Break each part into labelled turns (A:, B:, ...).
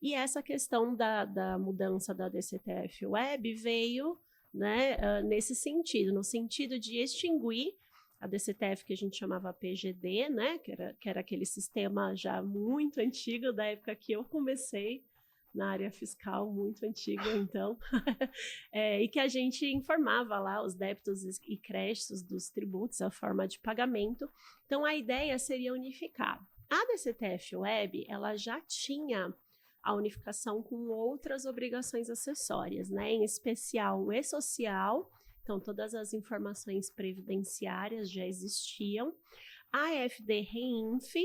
A: E essa questão da mudança da DCTF-Web veio, né, nesse sentido, no sentido de extinguir a DCTF que a gente chamava PGD, né, que era aquele sistema já muito antigo, da época que eu comecei na área fiscal, muito antigo, então, e que a gente informava lá os débitos e créditos dos tributos, a forma de pagamento. Então, a ideia seria unificar. A DCTF-Web, ela já tinha a unificação com outras obrigações acessórias, né, em especial o e-social. Então, todas as informações previdenciárias já existiam. A FD-Reinf,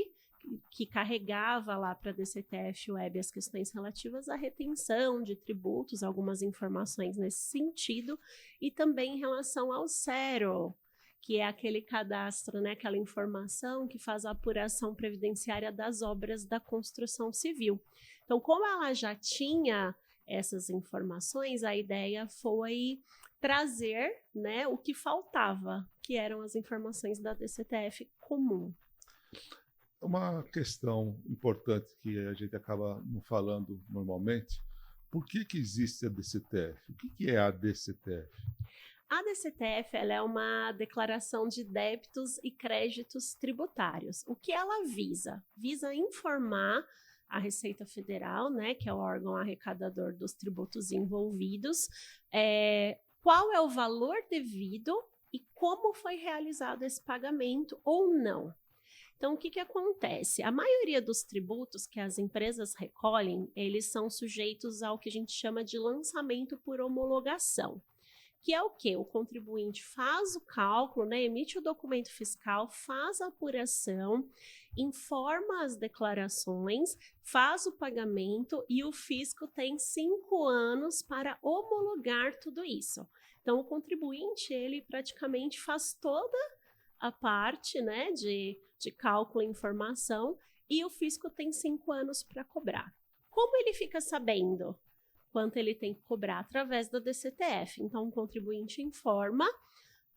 A: que carregava lá para a DCTF-Web as questões relativas à retenção de tributos, algumas informações nesse sentido, e também em relação ao SERO, que é aquele cadastro, né, aquela informação que faz a apuração previdenciária das obras da construção civil. Então, como ela já tinha essas informações, a ideia foi trazer, né, o que faltava, que eram as informações da DCTF comum.
B: Uma questão importante que a gente acaba não falando normalmente, por que existe a DCTF? O que é a DCTF?
A: A DCTF ela é uma declaração de débitos e créditos tributários. O que ela visa? Visa informar a Receita Federal, né, que é o órgão arrecadador dos tributos envolvidos, qual é o valor devido e como foi realizado esse pagamento ou não. Então, o que acontece? A maioria dos tributos que as empresas recolhem, eles são sujeitos ao que a gente chama de lançamento por homologação, que é o quê? O contribuinte faz o cálculo, né, emite o documento fiscal, faz a apuração, informa as declarações, faz o pagamento e o fisco tem 5 anos para homologar tudo isso. Então, o contribuinte, ele praticamente faz toda a parte, né, de cálculo e informação, e o fisco tem 5 anos para cobrar. Como ele fica sabendo quanto ele tem que cobrar? Através da DCTF. Então, o contribuinte informa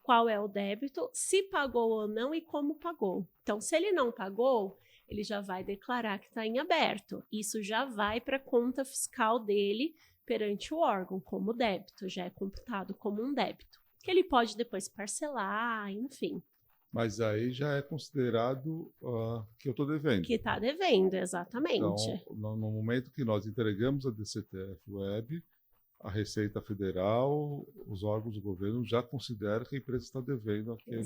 A: qual é o débito, se pagou ou não e como pagou. Então, se ele não pagou, ele já vai declarar que está em aberto. Isso já vai para a conta fiscal dele perante o órgão como débito, já é computado como um débito, que ele pode depois parcelar, enfim.
B: Mas aí já é considerado que eu estou devendo.
A: Que está devendo, exatamente.
B: Então, no momento que nós entregamos a DCTF-Web, a Receita Federal, os órgãos do governo já consideram que a empresa está devendo aquele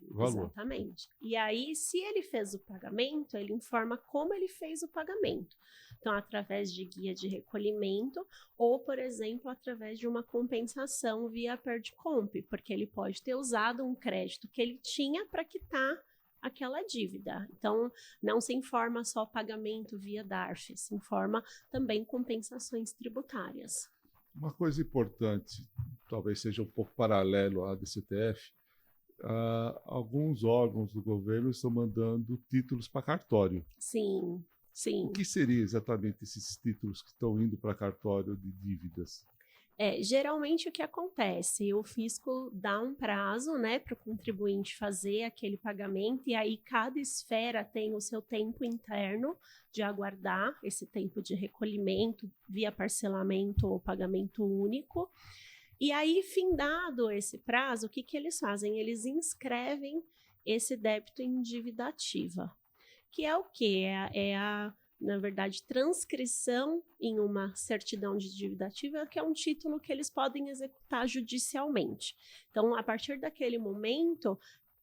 B: valor.
A: Exatamente. E aí, se ele fez o pagamento, ele informa como ele fez o pagamento. Então, através de guia de recolhimento ou, por exemplo, através de uma compensação via PERDCOMP, porque ele pode ter usado um crédito que ele tinha para quitar aquela dívida. Então, não se informa só pagamento via DARF, se informa também compensações tributárias.
B: Uma coisa importante, talvez seja um pouco paralelo à DCTF, alguns órgãos do governo estão mandando títulos para cartório.
A: Sim, sim.
B: O que seria exatamente esses títulos que estão indo para cartório de dívidas?
A: Geralmente o que acontece, o fisco dá um prazo, né, para o contribuinte fazer aquele pagamento, e aí cada esfera tem o seu tempo interno de aguardar esse tempo de recolhimento via parcelamento ou pagamento único. E aí, findado esse prazo, o que eles fazem? Eles inscrevem esse débito em dívida ativa, que é o quê? Na verdade, transcrição em uma certidão de dívida ativa, que é um título que eles podem executar judicialmente. Então, a partir daquele momento,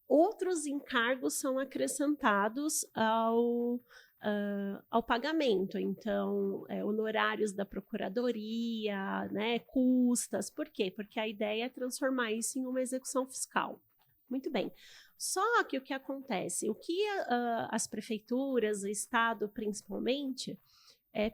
A: outros encargos são acrescentados ao pagamento. Então, honorários da procuradoria, né, custas. Por quê? Porque a ideia é transformar isso em uma execução fiscal. Muito bem. Só que o que acontece? O que as prefeituras, o Estado principalmente,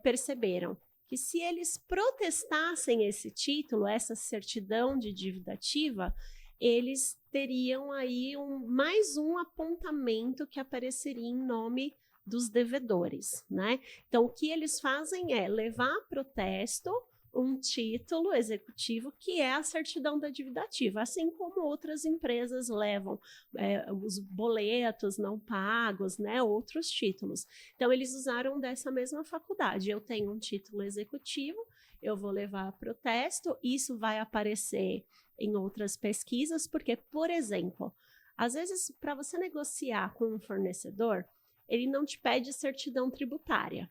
A: perceberam? Que se eles protestassem esse título, essa certidão de dívida ativa, eles teriam aí mais um apontamento que apareceria em nome dos devedores, né? Então, o que eles fazem é levar a protesto um título executivo que é a certidão da dívida ativa, assim como outras empresas levam os boletos não pagos, né, outros títulos. Então, eles usaram dessa mesma faculdade. Eu tenho um título executivo, eu vou levar protesto, isso vai aparecer em outras pesquisas, porque, por exemplo, às vezes, para você negociar com um fornecedor, ele não te pede certidão tributária.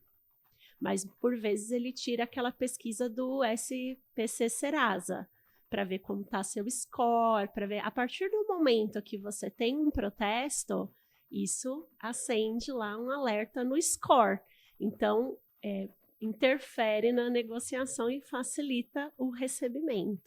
A: Mas, por vezes, ele tira aquela pesquisa do SPC Serasa para ver como está seu score, para ver... A partir do momento que você tem um protesto, isso acende lá um alerta no score. Então, interfere na negociação e facilita o recebimento.